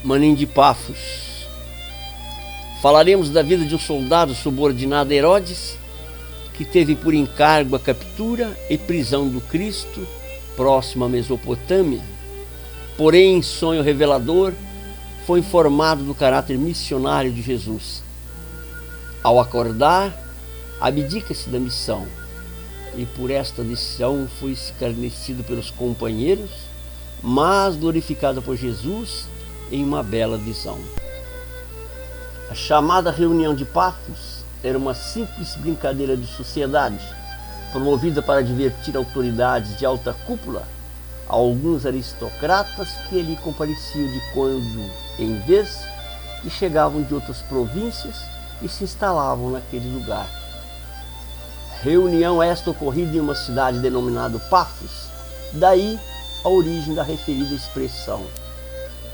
Manim de Pafos. Falaremos da vida de um soldado subordinado a Herodes, que teve por encargo a captura e prisão do Cristo, próximo à Mesopotâmia. Porém, em sonho revelador, foi informado do caráter missionário de Jesus. Ao acordar, abdica-se da missão, e por esta decisão foi escarnecido pelos companheiros, mas glorificado por Jesus em uma bela visão. A chamada reunião de Pafos era uma simples brincadeira de sociedade, promovida para divertir autoridades de alta cúpula, a alguns aristocratas que ali compareciam de quando em vez e chegavam de outras províncias e se instalavam naquele lugar. Reunião esta ocorrida em uma cidade denominada Pafos, daí a origem da referida expressão.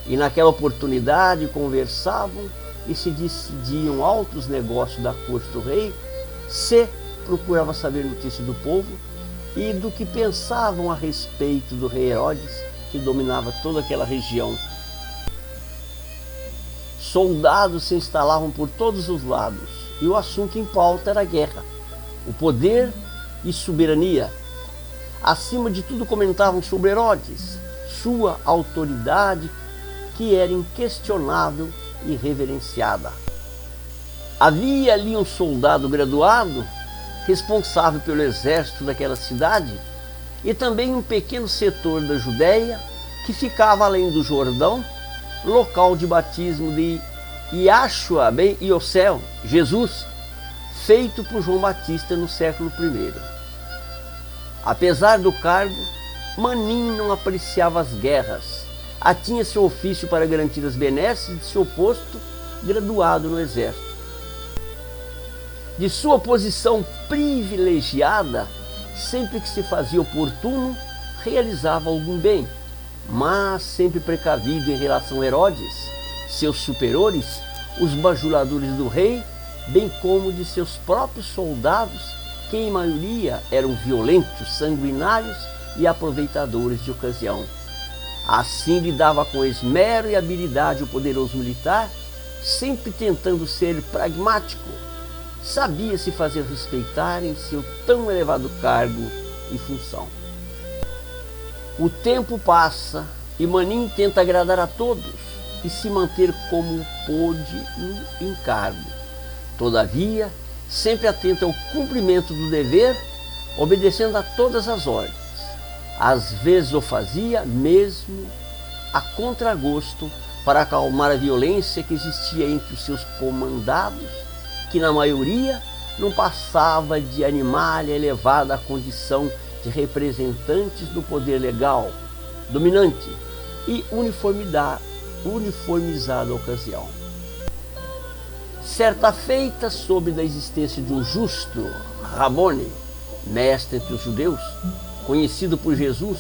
E naquela oportunidade conversavam e se decidiam altos negócios da corte do rei, se procurava saber notícia do povo e do que pensavam a respeito do rei Herodes, que dominava toda aquela região. Soldados se instalavam por todos os lados, e o assunto em pauta era a guerra, o poder e soberania. Acima de tudo comentavam sobre Herodes, sua autoridade, que era inquestionável e reverenciada. Havia ali um soldado graduado, responsável pelo exército daquela cidade, e também um pequeno setor da Judéia, que ficava além do Jordão, local de batismo de Yahshua ben Yosel, Jesus, feito por João Batista no século I. Apesar do cargo, Manim não apreciava as guerras, atinha seu ofício para garantir as benesses de seu posto graduado no exército. De sua posição privilegiada, sempre que se fazia oportuno, realizava algum bem, mas sempre precavido em relação a Herodes, seus superiores, os bajuladores do rei, bem como de seus próprios soldados, que em maioria eram violentos, sanguinários e aproveitadores de ocasião. Assim lidava com esmero e habilidade o poderoso militar, sempre tentando ser pragmático. Sabia se fazer respeitar em seu tão elevado cargo e função. O tempo passa e Manim tenta agradar a todos e se manter como pôde no encargo. Todavia, sempre atento ao cumprimento do dever, obedecendo a todas as ordens. Às vezes o fazia mesmo a contragosto para acalmar a violência que existia entre os seus comandados, que na maioria não passava de animalha elevada à condição de representantes do poder legal, dominante e uniformizada ocasião. Certa feita, soube da existência de um justo Rabone, mestre entre os judeus, conhecido por Jesus,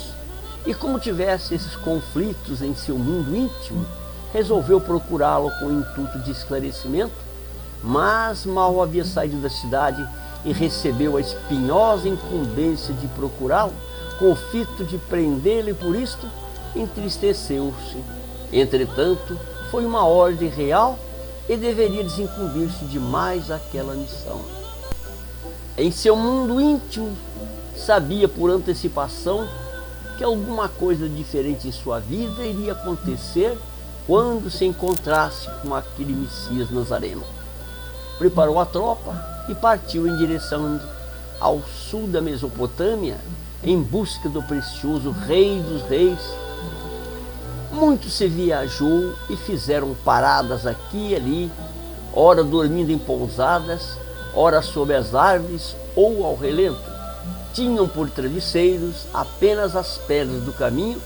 e como tivesse esses conflitos em seu mundo íntimo, resolveu procurá-lo com o intuito de esclarecimento, mas mal havia saído da cidade e recebeu a espinhosa incumbência de procurá-lo, com o fito de prendê-lo, e por isto entristeceu-se. Entretanto, foi uma ordem real e deveria desincumbir-se de mais aquela missão. Em seu mundo íntimo, sabia por antecipação que alguma coisa diferente em sua vida iria acontecer quando se encontrasse com aquele Messias Nazareno. Preparou a tropa e partiu em direção ao sul da Mesopotâmia em busca do precioso Rei dos Reis. Muito se viajou e fizeram paradas aqui e ali, ora dormindo em pousadas, ora sob as árvores ou ao relento. Tinham por travesseiros apenas as pedras do caminho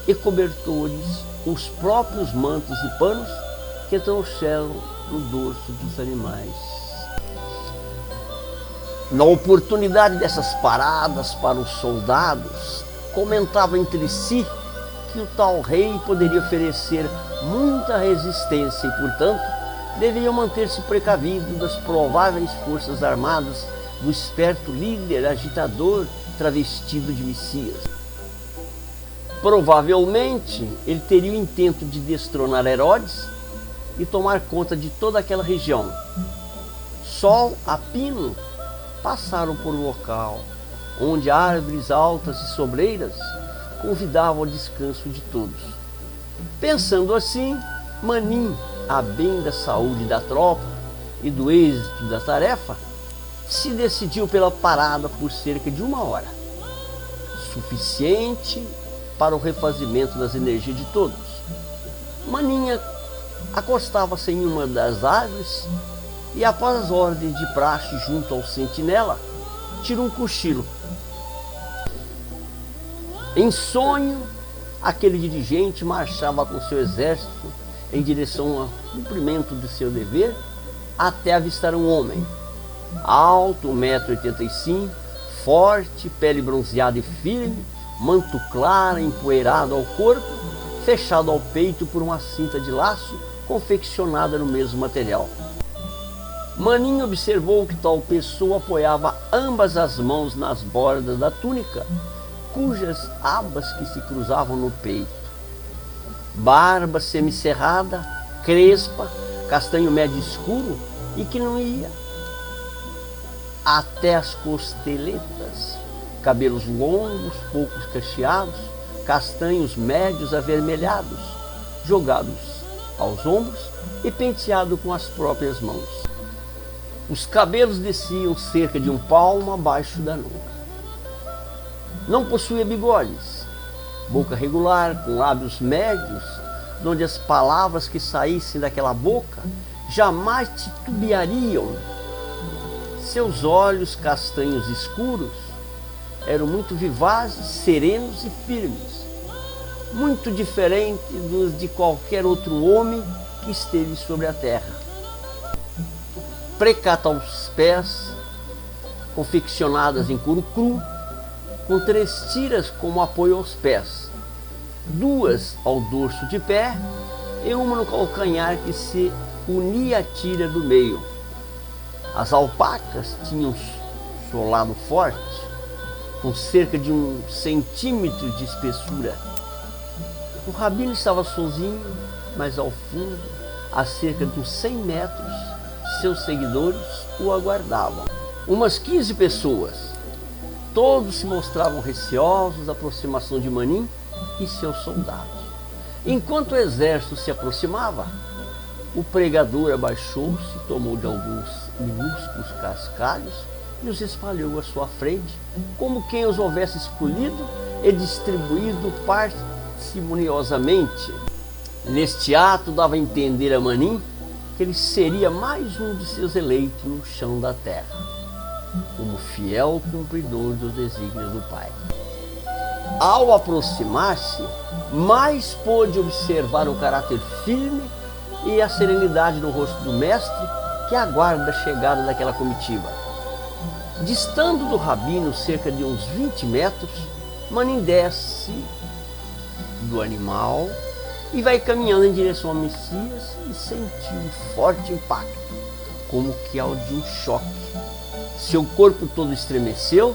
e cobertores os próprios mantos e panos que trouxeram no dorso dos animais. Na oportunidade dessas paradas para os soldados, comentavam entre si que o tal rei poderia oferecer muita resistência e, portanto, deveriam manter-se precavidos das prováveis forças armadas do esperto líder agitador travestido de Messias. Provavelmente ele teria o intento de destronar Herodes e tomar conta de toda aquela região. Sol a pino passaram por um local onde árvores altas e sobreiras convidavam ao descanso de todos. Pensando assim, Manin, a bem da saúde da tropa e do êxito da tarefa, se decidiu pela parada por cerca de 1 hora, suficiente para o refazimento das energias de todos. Maninha acostava-se em uma das árvores e, após as ordens de praxe junto ao sentinela, tirou um cochilo. Em sonho, aquele dirigente marchava com seu exército em direção ao cumprimento de seu dever, até avistar um homem, alto, 1,85 m, forte, pele bronzeada e firme, manto claro, empoeirado ao corpo, fechado ao peito por uma cinta de laço confeccionada no mesmo material. Manin observou que tal pessoa apoiava ambas as mãos nas bordas da túnica, cujas abas que se cruzavam no peito. Barba semicerrada, crespa, castanho médio escuro e que não ia até as costeletas, cabelos longos, poucos cacheados, castanhos médios avermelhados, jogados aos ombros e penteado com as próprias mãos. Os cabelos desciam cerca de 1 palmo abaixo da nuca. Não possuía bigodes, boca regular, com lábios médios, onde as palavras que saíssem daquela boca jamais titubeariam. Seus olhos castanhos escuros eram muito vivazes, serenos e firmes, muito diferente dos de qualquer outro homem que esteve sobre a terra. Precata aos pés, confeccionadas em couro cru, com 3 tiras como apoio aos pés, 2 ao dorso de pé e uma no calcanhar que se unia à tira do meio. As alpacas tinham solado forte, com cerca de 1 centímetro de espessura. O rabino estava sozinho, mas ao fundo, a cerca de uns 100 metros, seus seguidores o aguardavam. Umas 15 pessoas. Todos se mostravam receosos da aproximação de Manin e seus soldados. Enquanto o exército se aproximava, o pregador abaixou-se, tomou de alguns minúsculos cascalhos e os espalhou à sua frente, como quem os houvesse escolhido e distribuído parcimoniosamente. Neste ato dava a entender a Manin que ele seria mais um de seus eleitos no chão da terra, como fiel cumpridor dos desígnios do Pai. Ao aproximar-se, mais pôde observar o caráter firme e a serenidade no rosto do mestre, que aguarda a chegada daquela comitiva. Distando do rabino cerca de uns 20 metros, Manin desce do animal e vai caminhando em direção ao Messias e sentiu um forte impacto, como que ao de um choque. Seu corpo todo estremeceu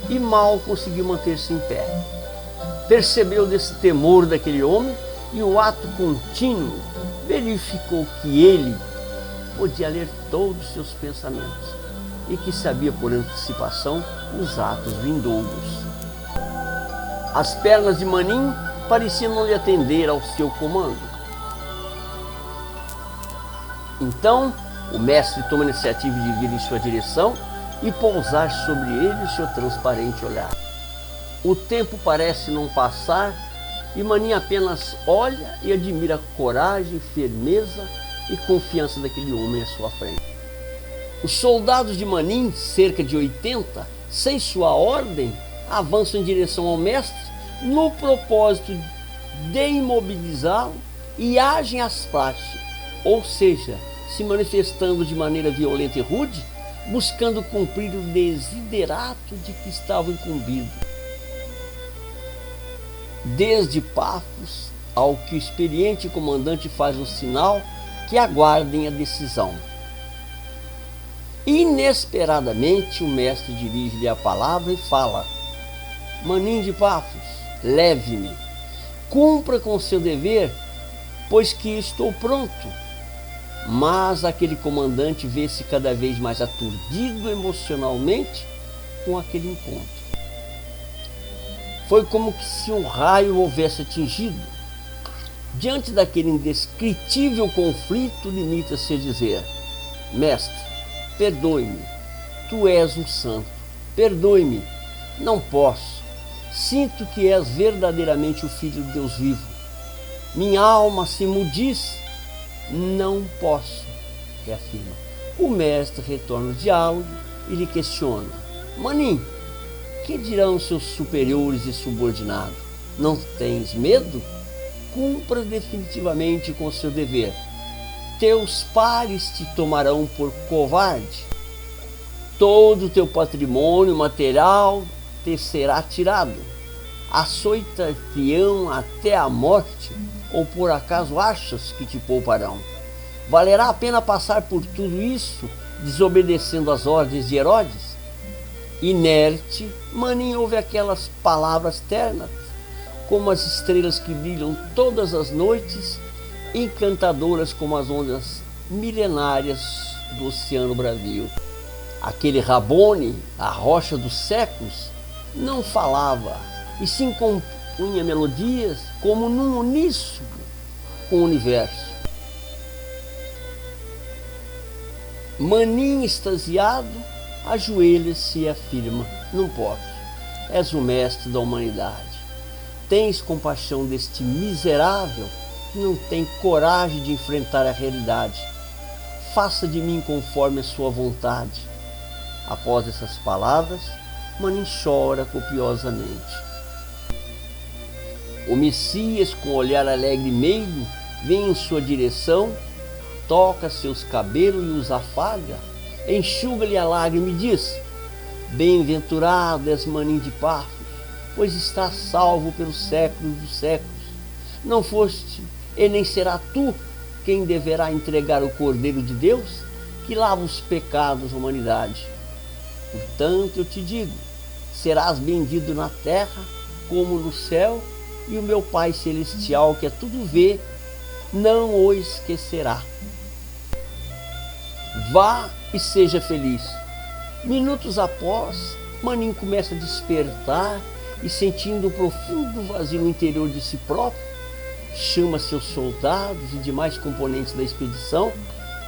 e mal conseguiu manter-se em pé. Percebeu desse temor daquele homem e o ato contínuo verificou que ele podia ler todos os seus pensamentos e que sabia por antecipação os atos vindouros. As pernas de Manin pareciam não lhe atender ao seu comando. Então, o mestre toma a iniciativa de vir em sua direção e pousar sobre ele o seu transparente olhar. O tempo parece não passar e Manin apenas olha e admira a coragem, firmeza e confiança daquele homem à sua frente. Os soldados de Manin, cerca de 80, sem sua ordem, avançam em direção ao mestre no propósito de imobilizá-lo e agem às praxes, ou seja, se manifestando de maneira violenta e rude, buscando cumprir o desiderato de que estavam incumbidos. Desde Pafos ao que o experiente comandante faz o sinal que aguardem a decisão. Inesperadamente o mestre dirige-lhe a palavra e fala: Manin de Pafos, leve-me. Cumpra com seu dever, pois que estou pronto. Mas aquele comandante vê-se cada vez mais aturdido emocionalmente com aquele encontro. Foi como que se um raio houvesse atingido. Diante daquele indescritível conflito, limita-se a dizer: mestre, perdoe-me, tu és um santo, perdoe-me, não posso, sinto que és verdadeiramente o Filho de Deus vivo. Minha alma se mudiz, não posso, reafirma. O mestre retorna o diálogo e lhe questiona: maninho, que dirão seus superiores e subordinados? Não tens medo? Cumpra definitivamente com seu dever. Teus pares te tomarão por covarde. Todo o teu patrimônio material te será tirado. Açoitar-te-ão até a morte, ou por acaso achas que te pouparão? Valerá a pena passar por tudo isso, desobedecendo às ordens de Herodes? Inerte, maninho ouve aquelas palavras ternas, como as estrelas que brilham todas as noites, encantadoras como as ondas milenárias do oceano bravio. Aquele Rabone, a rocha dos séculos, não falava, e sim compunha melodias como num uníssono com o universo. Maninho extasiado, ajoelha-se e afirma: não posso, és o mestre da humanidade. Tens compaixão deste miserável que não tem coragem de enfrentar a realidade. Faça de mim conforme a sua vontade. Após essas palavras, Maninho chora copiosamente. O Messias, com olhar alegre e meigo, vem em sua direção, toca seus cabelos e os afaga, enxuga-lhe a lágrima e diz: bem-aventurado és Maninho de Pafos, pois estás salvo pelos séculos dos séculos. Não foste e nem será tu quem deverá entregar o Cordeiro de Deus, que lava os pecados da humanidade. Portanto, eu te digo, serás bendito na terra como no céu, e o meu Pai Celestial, que a tudo vê, não o esquecerá. Vá e seja feliz. Minutos após, Maninho começa a despertar e, sentindo um profundo vazio no interior de si próprio, chama seus soldados e demais componentes da expedição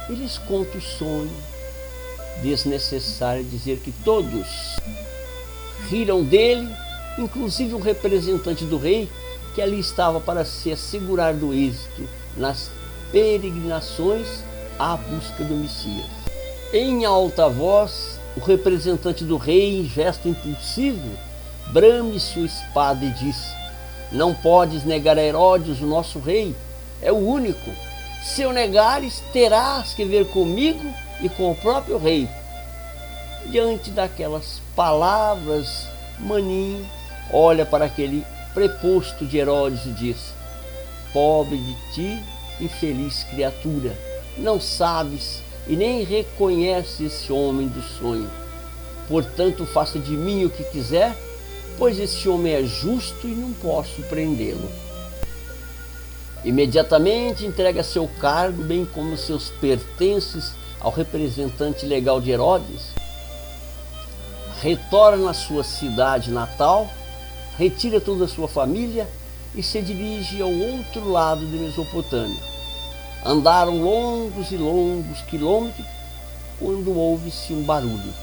e lhes conta o sonho. Desnecessário dizer que todos riram dele, inclusive o representante do rei, que ali estava para se assegurar do êxito nas peregrinações à busca do Messias. Em alta voz, o representante do rei, em gesto impulsivo, brame sua espada e diz: não podes negar a Herodes, o nosso rei, é o único. Se o negares, terás que ver comigo e com o próprio rei. Diante daquelas palavras, Maninho olha para aquele preposto de Herodes e diz: pobre de ti, infeliz criatura, não sabes e nem reconheces esse homem do sonho. Portanto, faça de mim o que quiser, pois esse homem é justo e não posso prendê-lo. Imediatamente entrega seu cargo, bem como seus pertences, ao representante legal de Herodes. Retorna à sua cidade natal, retira toda a sua família e se dirige ao outro lado da Mesopotâmia. Andaram longos e longos quilômetros quando ouve-se um barulho.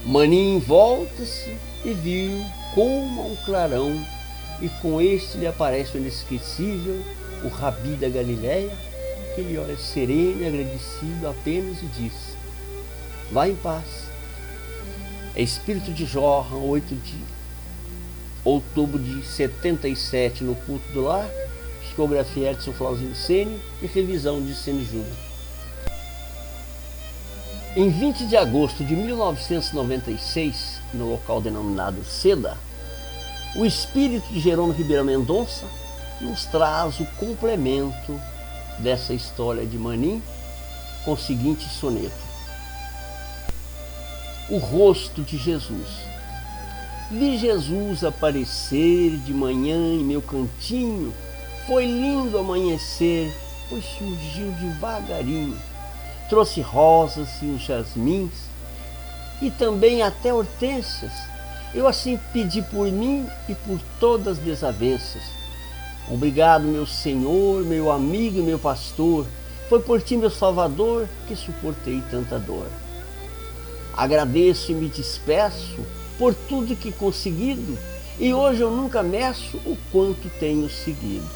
Maninho volta-se e viu como um clarão, e com este lhe aparece o inesquecível, o Rabi da Galileia, que lhe olha sereno e agradecido apenas e diz: vá em paz. É espírito de Johan, 8 de outubro de 77, no culto do lar, psicografia Edson Flauzino Ceni e revisão de Ceni Júnior. Em 20 de agosto de 1996, no local denominado Seda, o espírito de Jerônimo Ribeiro Mendonça nos traz o complemento dessa história de Maninho com o seguinte soneto: o rosto de Jesus. Vi Jesus aparecer de manhã em meu cantinho. Foi lindo amanhecer, pois surgiu devagarinho. Trouxe rosas e os jasmins e também até hortênsias. Eu assim pedi por mim e por todas as desavenças. Obrigado, meu Senhor, meu amigo e meu pastor. Foi por ti, meu Salvador, que suportei tanta dor. Agradeço e me despeço por tudo que conseguido, e hoje eu nunca meço o quanto tenho seguido.